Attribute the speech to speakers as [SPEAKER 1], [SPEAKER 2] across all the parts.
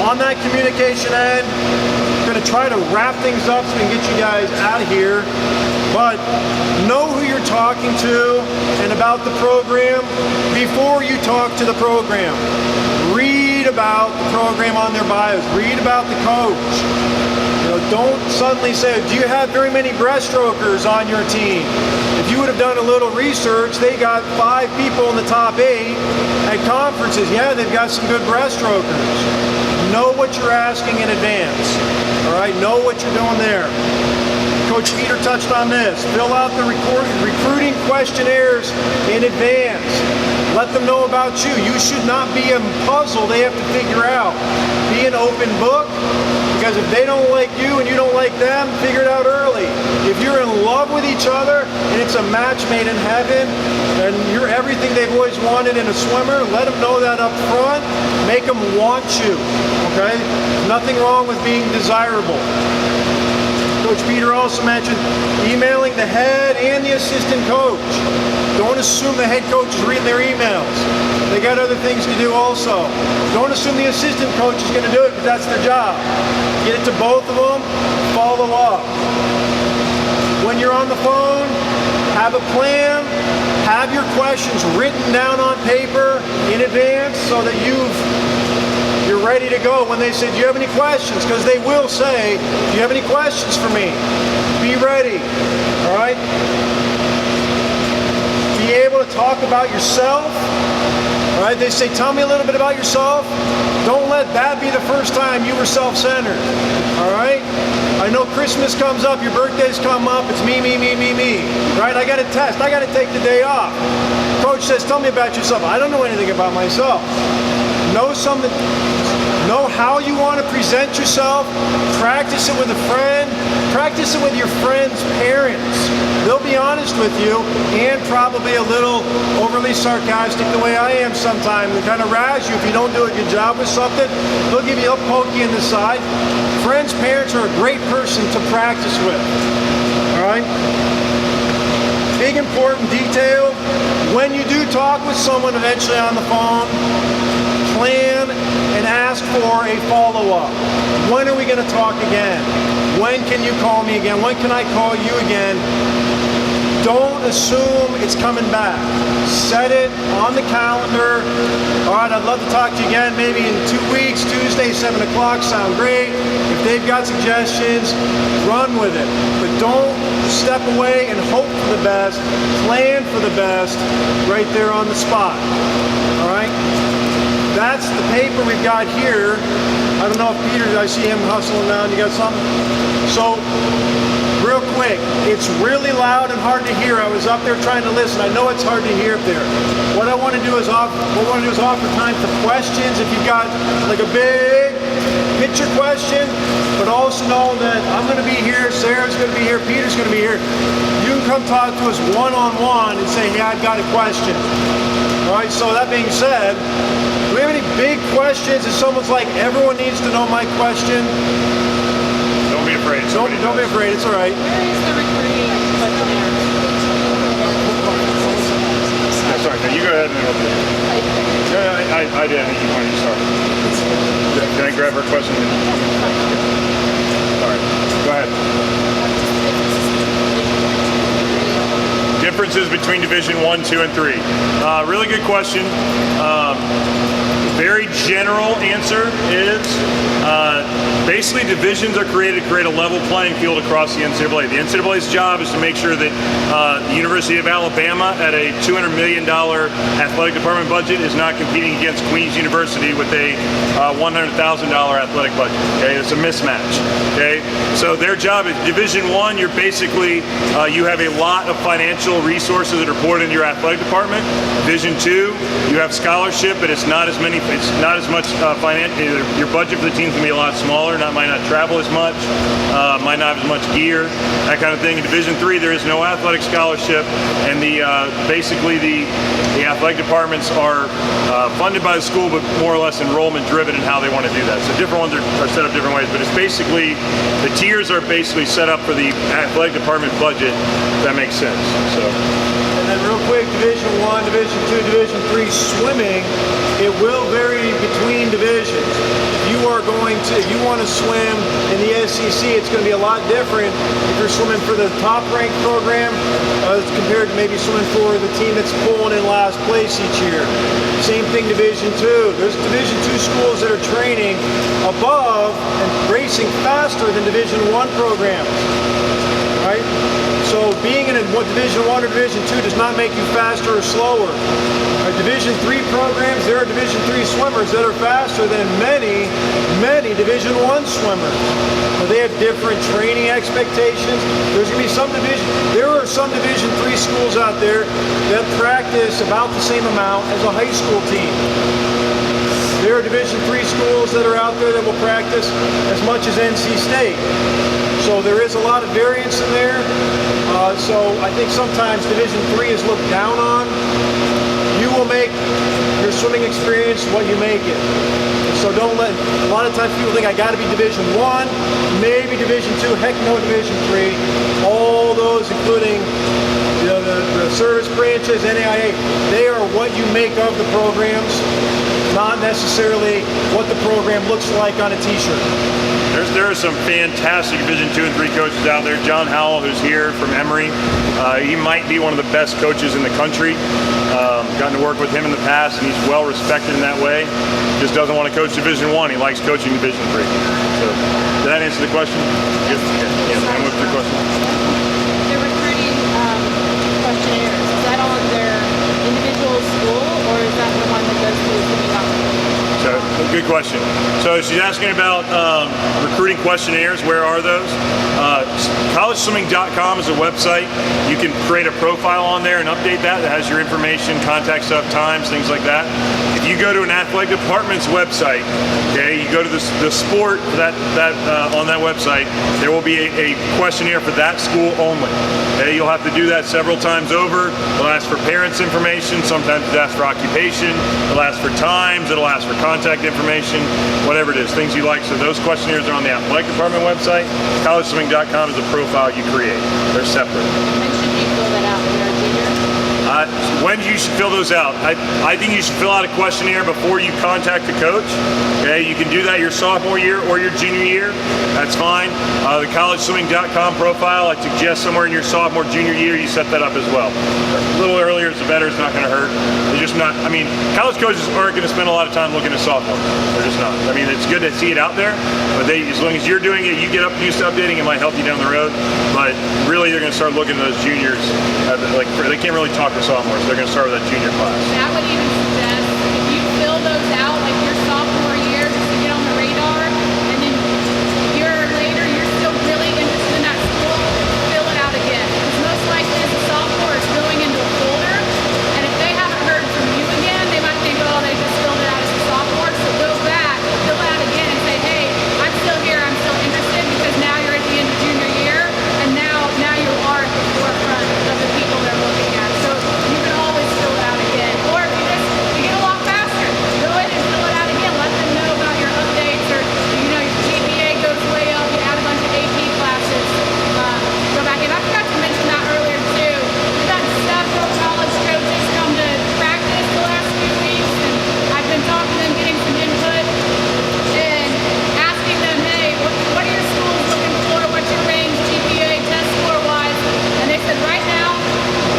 [SPEAKER 1] on that communication end, I'm going to try to wrap things up so we can get you guys out of here. But know who you're talking to and about the program before you talk to the program. Read about the program on their bios. Read about the coach. Don't suddenly say, do you have very many breaststrokers on your team? If you would have done a little research, they got 5 people in the top 8 at conferences. Yeah, they've got some good breaststrokers. Know what you're asking in advance. All right, know what you're doing there. Coach Peter touched on this. Fill out the recruiting questionnaires in advance. Let them know about you. You should not be a puzzle they have to figure out. Be an open book, because if they don't like you and you don't like them, figure it out early. If you're in love with each other and it's a match made in heaven and you're everything they've always wanted in a swimmer, let them know that up front. Make them want you, okay? Nothing wrong with being desirable. Coach Peter also mentioned emailing the head and the assistant coach. Don't assume the head coach is reading their emails. They got other things to do also. Don't assume the assistant coach is going to do it because that's their job. Get it to both of them, follow up. When you're on the phone, have a plan, have your questions written down on paper in advance so that you're ready to go when they say, do you have any questions? Because they will say, do you have any questions for me? Be ready, all right? Be able to talk about yourself, all right? They say, tell me a little bit about yourself. Don't let that be the first time you were self-centered, all right? I know Christmas comes up, your birthdays come up, it's me, right? I got a test, I got to take the day off. Coach says, tell me about yourself. I don't know anything about myself. Know how you want to present yourself. Practice it with a friend. Practice it with your friend's parents. They'll be honest with you and probably a little overly sarcastic the way I am sometimes and kind of razz you if you don't do a good job with something. They'll give you a pokey in the side. Friends' parents are a great person to practice with. All right? Big important detail. When you do talk with someone eventually on the phone, plan and ask for a follow-up. When are we going to talk again? When can you call me again? When can I call you again? Don't assume it's coming back. Set it on the calendar. All right, I'd love to talk to you again maybe in 2 weeks, Tuesday, 7 o'clock, sound great. If they've got suggestions, run with it. But don't step away and hope for the best. Plan for the best right there on the spot. All right? That's the paper we've got here. I don't know if Peter, I see him hustling around. You got something? So, real quick, it's really loud and hard to hear. I was up there trying to listen. I know it's hard to hear up there. What I want to do is offer time for questions. If you've got like a big picture question, but also know that I'm going to be here, Sarah's going to be here, Peter's going to be here. You can come talk to us one-on-one and say, hey, I've got a question. All right, so that being said, do we have any big questions? If someone's like, everyone needs to know my question.
[SPEAKER 2] Don't be afraid.
[SPEAKER 1] Don't be afraid, it's all right.
[SPEAKER 3] Where is the recruiting questionnaire?
[SPEAKER 2] Sorry, no, you go ahead and then we'll I did. I think you wanted to start. Can I grab her question? All right, go ahead. Differences between Division 1, 2, and 3. Really good question. Very general answer is basically divisions are created to create a level playing field across the NCAA. The NCAA's job is to make sure that the University of Alabama at a $200 million athletic department budget is not competing against Queen's University with a $100,000 athletic budget. Okay, it's a mismatch. Okay, so their job is Division 1. You're basically you have a lot of financial resources that are poured into your athletic department. Division 2, you have scholarship, but it's not as many. It's not as much financial. Your budget for the team can be a lot smaller. Might not travel as much. Might not have as much gear. That kind of thing. In Division 3, there is no athletic scholarship, and basically the athletic departments are funded by the school, but more or less enrollment driven in how they want to do that. So different ones are set up different ways, but it's basically the tiers are basically set up for the athletic department budget. If that makes sense. So.
[SPEAKER 1] And then real quick, Division 1, Division 2, Division 3 swimming, it will vary between divisions. If you are going to, if you want to swim in the SEC, it's going to be a lot different if you're swimming for the top-ranked program as compared to maybe swimming for the team that's pulling in last place each year. Same thing Division II. There's Division II schools that are training above and racing faster than Division I programs, right? So being in a Division I or Division II does not make you faster or slower. Division III programs, there are Division III swimmers that are faster than many Division I swimmers. But they have different training expectations. There are some Division III schools out there that practice about the same amount as a high school team. There are Division III schools that are out there that will practice as much as NC State. So there is a lot of variance in there. So I think sometimes Division III is looked down on. You will make your swimming experience what you make it. So don't let, a lot of times people think I got to be Division I, maybe Division II, heck no Division III. All those, including the service branches, NAIA, they are what you make of the programs, not necessarily what the program looks like on a t-shirt.
[SPEAKER 2] There are some fantastic Division II and III coaches out there. John Howell, who's here from Emory, he might be one of the best coaches in the country. Gotten to work with him in the past, and he's well respected in that way. Just doesn't want to coach Division I. He likes coaching Division III. So, did that answer the question? Yes. Yeah. And what's your question?
[SPEAKER 3] They're recruiting questionnaires. Is that on their individual school, or is that the one that goes to the swimming hospital?
[SPEAKER 2] So, good question. So she's asking about recruiting questionnaires. Where are those? CollegeSwimming.com is a website. You can create a profile on there and update that. That has your information, contact stuff, times, things like that. If you go to an athletic department's website, okay, you go to the sport on that website, there will be a questionnaire for that school only. Okay, you'll have to do that several times over. It'll ask for parents' information. Sometimes it asks for occupation. It'll ask for times. It'll ask for contact information, whatever it is, things you like. So those questionnaires are on the athletic department website. CollegeSwimming.com is a profile you create. They're separate.
[SPEAKER 3] When should you fill that out? When you're a junior?
[SPEAKER 2] When you should fill those out? I think you should fill out a questionnaire before you contact the coach. Okay, you can do that your sophomore year or your junior year. That's fine. The CollegeSwimming.com profile, I suggest somewhere in your sophomore, junior year, you set that up as well. A little earlier is the better. It's not going to hurt. They're just not. I mean, college coaches aren't going to spend a lot of time looking at sophomores. They're just not. I mean, it's good to see it out there, but as long as you're doing it, you get up used to updating. It might help you down the road. But really, they're going to start looking at those juniors. They can't really talk to sophomores. They're going to start with that junior class.
[SPEAKER 3] I would even suggest if you fill those out like your sophomore year just to get on the radar, and then a year later you're still really interested in that school, fill it out again. Because most likely as a sophomore it's going into a folder, and if they haven't heard from you again, they might think, oh, they just filled it out as a sophomore. So go back, fill it out again, and say, hey, I'm still here, I'm still interested, because now you're at the end of junior year, and now you are at the forefront of the people they're looking at. So you can always fill it out again. Or if you get a lot faster, go ahead and fill it out again. Let them know about your updates, or your GPA goes way up, you add a bunch of AP classes. Go back in. I forgot to mention that earlier too. We've had several college coaches come to practice the last few weeks, and I've been talking to them, getting some input, and asking them, hey, what are your schools looking for? What's your range GPA test score wise? And they said right now,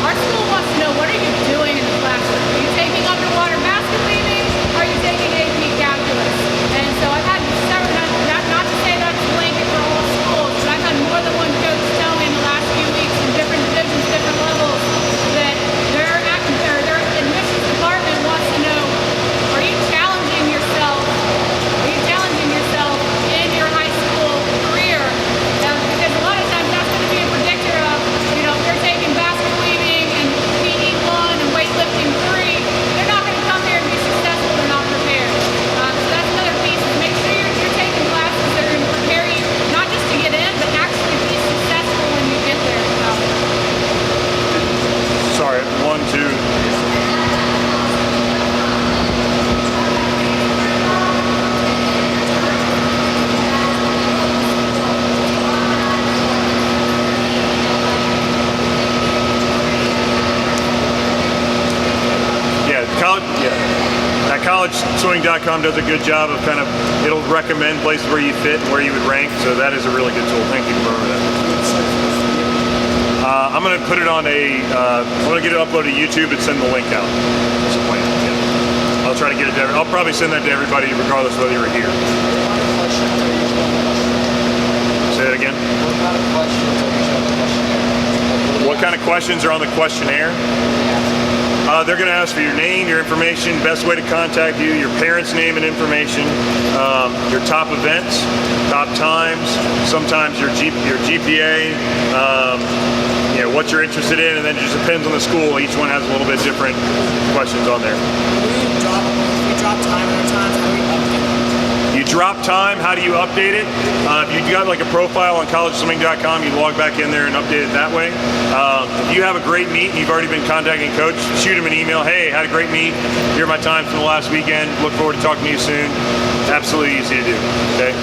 [SPEAKER 3] our school wants to know, what are you doing in the classroom? Are you taking underwater basket weaving? Are you taking AP calculus? And so I've had several, not to say that's blanket for all schools, but I've had more than one coach tell me in the last few weeks in different divisions, different levels, that their admissions department wants to know, are you challenging yourself? Are you challenging yourself in your high school career? Because a lot of times that's going to be a predictor of, if they're taking basket weaving and PE 1 and weightlifting 3, they're not going to come here and be successful. They're not prepared. So that's another piece. Make sure you're taking classes that are going to prepare you not just to get in, but actually be successful when you get there.
[SPEAKER 2] Sorry, 1, 2. CollegeSwimming.com does a good job of kind of it'll recommend places where you fit and where you would rank. So that is a really good tool. Thank you for remembering that. I'm going to put it on I'm going to get it uploaded to YouTube and send the link out. That's the plan. Yeah. I'll try to get it to I'll probably send that to everybody regardless of whether you're here. Say that again. What kind of questions are on the questionnaire? They're going to ask for your name, your information, best way to contact you, your parents' name and information, your top events, top times, sometimes your GPA, what you're interested in, and then it just depends on the school. Each one has a little bit different questions on there.
[SPEAKER 4] We drop time in our times, how do we update it?
[SPEAKER 2] You drop time, how do you update it? If you got like a profile on collegeswimming.com, you log back in there and update it that way. If you have a great meet and you've already been contacting coach, shoot him an email. Hey, had a great meet. Here are my times from the last weekend. Look forward to talking to you soon. Absolutely easy to do. Okay.
[SPEAKER 4] So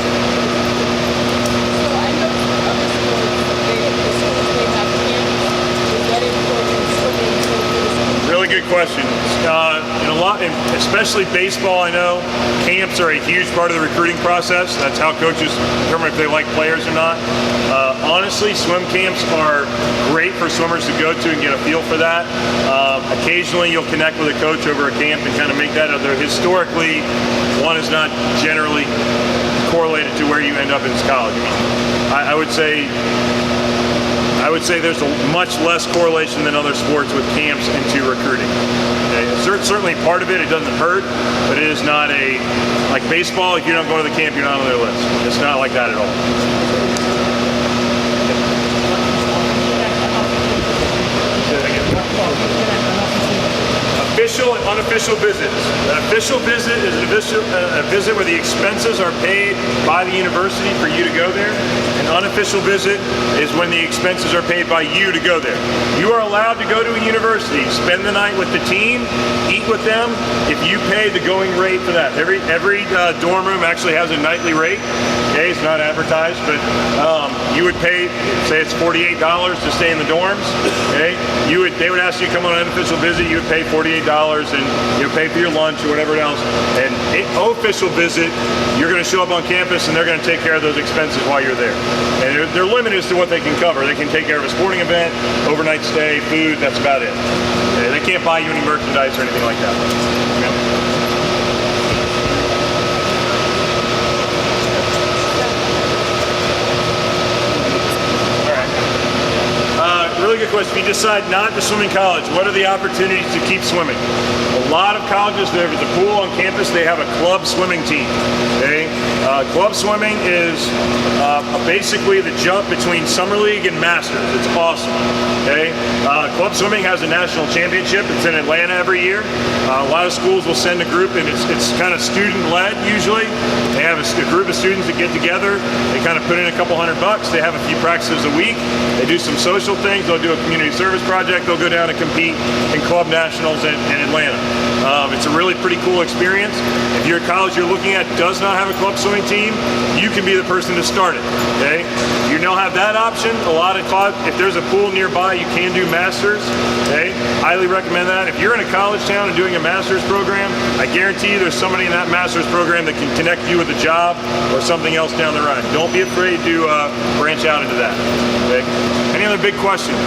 [SPEAKER 4] I know other schools, they have camps. Is that important swimming to the school?
[SPEAKER 2] Really good question. Especially baseball, I know camps are a huge part of the recruiting process. That's how coaches determine if they like players or not. Honestly, swim camps are great for swimmers to go to and get a feel for that. Occasionally, you'll connect with a coach over a camp and kind of make that. Although historically, one is not generally correlated to where you end up in college. I would say there's a much less correlation than other sports with camps into recruiting. Okay? Certainly part of it, it doesn't hurt, but it is not like baseball, if you don't go to the camp, you're not on their list. It's not like that at all. Official and unofficial visits. An official visit is a visit where the expenses are paid by the university for you to go there. An unofficial visit is when the expenses are paid by you to go there. You are allowed to go to a university, spend the night with the team, eat with them, if you pay the going rate for that. Every dorm room actually has a nightly rate. Okay, it's not advertised, but you would pay, say it's $48 to stay in the dorms. Okay, they would ask you to come on an unofficial visit. You would pay $48 and you pay for your lunch or whatever else. And official visit, you're going to show up on campus and they're going to take care of those expenses while you're there. And they're limited as to what they can cover. They can take care of a sporting event, overnight stay, food. That's about it. They can't buy you any merchandise or anything like that. Okay. Really good question. If you decide not to swim in college, what are the opportunities to keep swimming? A lot of colleges, there's a pool on campus, they have a club swimming team. Okay? Club swimming is basically the jump between summer league and masters. It's awesome. Okay? Club swimming has a national championship. It's in Atlanta every year. A lot of schools will send a group, and it's kind of student-led usually. They have a group of students that get together. They kind of put in a couple $100. They have a few practices a week. They do some social things. They'll do a community service project. They'll go down and compete in club nationals in Atlanta. It's a really pretty cool experience. If you're a college you're looking at does not have a club swimming team, you can be the person to start it. Okay? You don't have that option. A lot of clubs, if there's a pool nearby, you can do masters. Okay? Highly recommend that. If you're in a college town and doing a master's program, I guarantee you there's somebody in that master's program that can connect you with a job or something else down the road. Don't be afraid to branch out into that. Okay? Any other big questions?